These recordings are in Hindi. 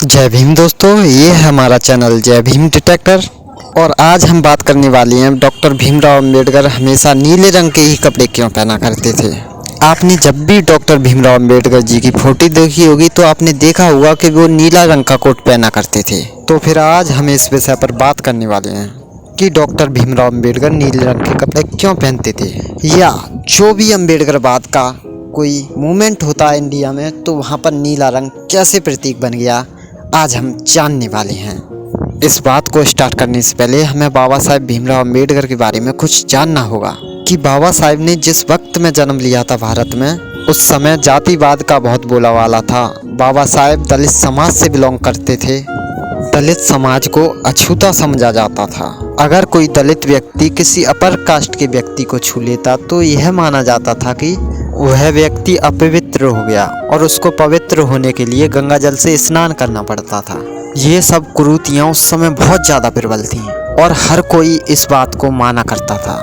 जय भीम दोस्तों, ये है हमारा चैनल जय भीम डिटेक्टर। और आज हम बात करने वाले हैं डॉक्टर भीमराव अंबेडकर हमेशा नीले रंग के ही कपड़े क्यों पहना करते थे। आपने जब भी डॉक्टर भीमराव अंबेडकर जी की फोटो देखी होगी तो आपने देखा होगा कि वो नीला रंग का कोट पहना करते थे। तो फिर आज हम इस विषय पर बात करने वाले हैं कि डॉक्टर भीमराव अंबेडकर नीले रंग के कपड़े क्यों पहनते थे, या जो भी अंबेडकरवाद का कोई मूवमेंट होता है इंडिया में तो वहाँ पर नीला रंग कैसे प्रतीक बन गया, आज हम जानने वाले हैं। इस बात को स्टार्ट करने से पहले हमें बाबा साहेब भीमराव अंबेडकर के बारे में कुछ जानना होगा कि बाबा साहेब ने जिस वक्त में जन्म लिया था भारत में, उस समय जातिवाद का बहुत बोलावाला था। बाबा साहेब दलित समाज से बिलोंग करते थे। दलित समाज को अछूता समझा जाता था। अगर कोई दलित व्यक्ति किसी अपर कास्ट के व्यक्ति को छू लेता तो यह माना जाता था कि वह व्यक्ति अपवित्र हो गया और उसको पवित्र होने के लिए गंगा जल से स्नान करना पड़ता था। ये सब कुरीतियाँ उस समय बहुत ज़्यादा प्रबल थीं और हर कोई इस बात को माना करता था।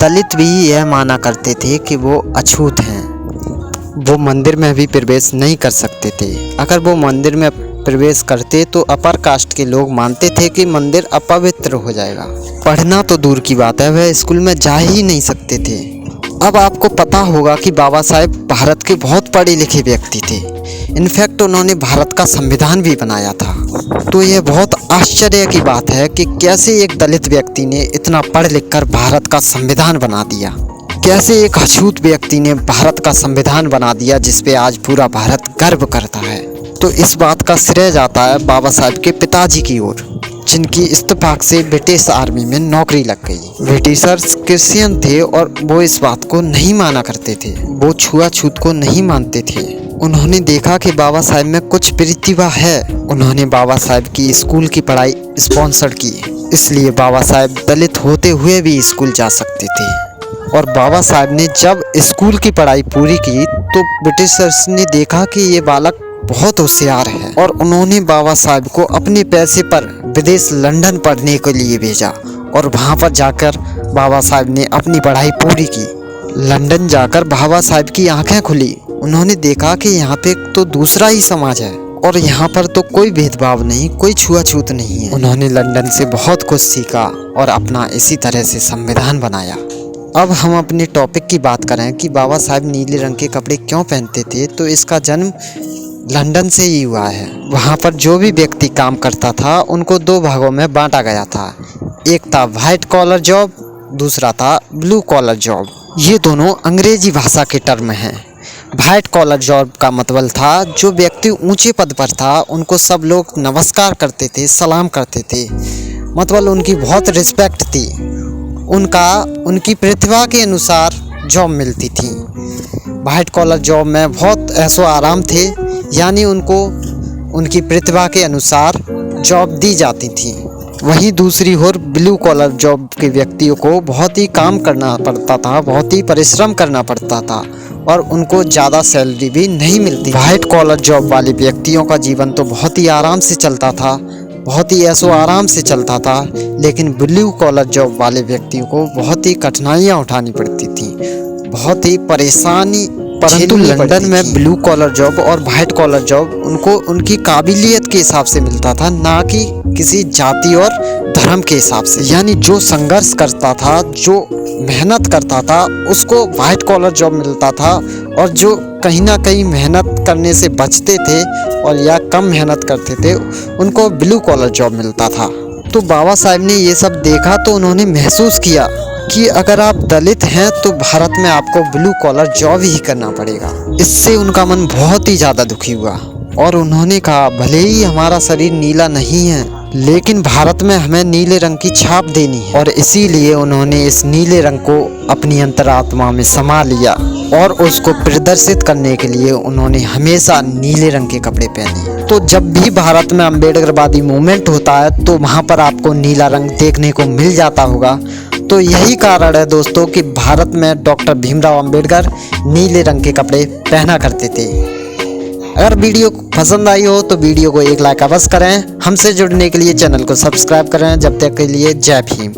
दलित भी यह माना करते थे कि वो अछूत हैं, वो मंदिर में भी प्रवेश नहीं कर सकते थे। अगर वो मंदिर में प्रवेश करते तो अपर कास्ट के लोग मानते थे कि मंदिर अपवित्र हो जाएगा। पढ़ना तो दूर की बात है, वह स्कूल में जा ही नहीं सकते थे। अब आपको पता होगा कि बाबा साहेब भारत के बहुत पढ़े लिखे व्यक्ति थे। इनफैक्ट उन्होंने भारत का संविधान भी बनाया था। तो यह बहुत आश्चर्य की बात है कि कैसे एक दलित व्यक्ति ने इतना पढ़ लिख कर भारत का संविधान बना दिया। कैसे एक अछूत व्यक्ति ने भारत का संविधान बना दिया जिस पे आज पूरा भारत गर्व करता है। तो इस बात का श्रेय जाता है बाबा साहेब के पिताजी की ओर, जिनकी इत्तेफाक से ब्रिटिश आर्मी में नौकरी लग गई। ब्रिटिशर्स क्रिश्चियन थे और वो इस बात को नहीं माना करते थे। वो छुआछूत को नहीं मानते थे। उन्होंने देखा कि बाबा साहेब में कुछ प्रतिभा है। उन्होंने बाबा साहेब की स्कूल की पढ़ाई स्पॉन्सर की, इसलिए बाबा साहेब दलित होते हुए भी स्कूल जा सकते थे। और बाबा साहेब ने जब स्कूल की पढ़ाई पूरी की तो ब्रिटिशर्स ने देखा कि ये बालक बहुत होशियार है और उन्होंने बाबा साहेब को अपने पैसे पर विदेश लंदन पढ़ने के लिए भेजा। और वहाँ पर जाकर बाबा साहेब ने अपनी पढ़ाई पूरी की। लंदन जाकर बाबा साहेब की आंखें खुली। उन्होंने देखा कि यहाँ पे तो दूसरा ही समाज है और यहाँ पर तो कोई भेदभाव नहीं, कोई छुआछूत नहीं है। उन्होंने लंदन से बहुत कुछ सीखा और अपना इसी तरह से संविधान बनाया। अब हम अपने टॉपिक की बात करें कि बाबा साहेब नीले रंग के कपड़े क्यों पहनते थे, तो इसका जन्म लंदन से ही हुआ है। वहाँ पर जो भी व्यक्ति काम करता था उनको दो भागों में बांटा गया था। एक था वाइट कॉलर जॉब, दूसरा था ब्लू कॉलर जॉब। ये दोनों अंग्रेजी भाषा के टर्म हैं। वाइट कॉलर जॉब का मतलब था जो व्यक्ति ऊंचे पद पर था उनको सब लोग नमस्कार करते थे, सलाम करते थे, मतलब उनकी बहुत रिस्पेक्ट थी। उनकी प्रतिभा के अनुसार जॉब मिलती थी। वाइट कॉलर जॉब में बहुत ऐशो आराम थे, यानी उनको उनकी प्रतिभा के अनुसार जॉब दी जाती थी। वहीं दूसरी ओर ब्लू कॉलर जॉब के व्यक्तियों को बहुत ही काम करना पड़ता था, बहुत ही परिश्रम करना पड़ता था और उनको ज़्यादा सैलरी भी नहीं मिलती। वाइट कॉलर जॉब वाले व्यक्तियों का जीवन तो बहुत ही आराम से चलता था, बहुत ही ऐशो आराम से चलता था, लेकिन ब्लू कॉलर जॉब वाले व्यक्तियों को बहुत ही कठिनाइयाँ उठानी पड़ती थी, बहुत ही परेशानी। परंतु लंदन में ब्लू कॉलर जॉब और वाइट कॉलर जॉब उनको उनकी काबिलियत के हिसाब से मिलता था, ना कि किसी जाति और धर्म के हिसाब से। यानी जो संघर्ष करता था, जो मेहनत करता था, उसको वाइट कॉलर जॉब मिलता था, और जो कहीं ना कहीं मेहनत करने से बचते थे और या कम मेहनत करते थे उनको ब्लू कॉलर जॉब मिलता था। तो बाबा साहेब ने ये सब देखा तो उन्होंने महसूस किया कि अगर आप दलित हैं तो भारत में आपको ब्लू कॉलर जॉब ही करना पड़ेगा। इससे उनका मन बहुत ही ज़्यादा दुखी हुआ और उन्होंने कहा, भले ही हमारा शरीर नीला नहीं है लेकिन भारत में हमें नीले रंग की छाप देनी है। और इसीलिए उन्होंने इस नीले रंग को अपनी अंतरात्मा में समा लिया और उसको प्रदर्शित करने के लिए उन्होंने हमेशा नीले रंग के कपड़े पहने। तो जब भी भारत में अम्बेडकरवादी मूवमेंट होता है तो वहाँ पर आपको नीला रंग देखने को मिल जाता होगा। तो यही कारण है दोस्तों कि भारत में डॉक्टर भीमराव अंबेडकर नीले रंग के कपड़े पहना करते थे। अगर वीडियो पसंद आई हो तो वीडियो को एक लाइक अवश्य करें। हमसे जुड़ने के लिए चैनल को सब्सक्राइब करें। जब तक के लिए जय भीम।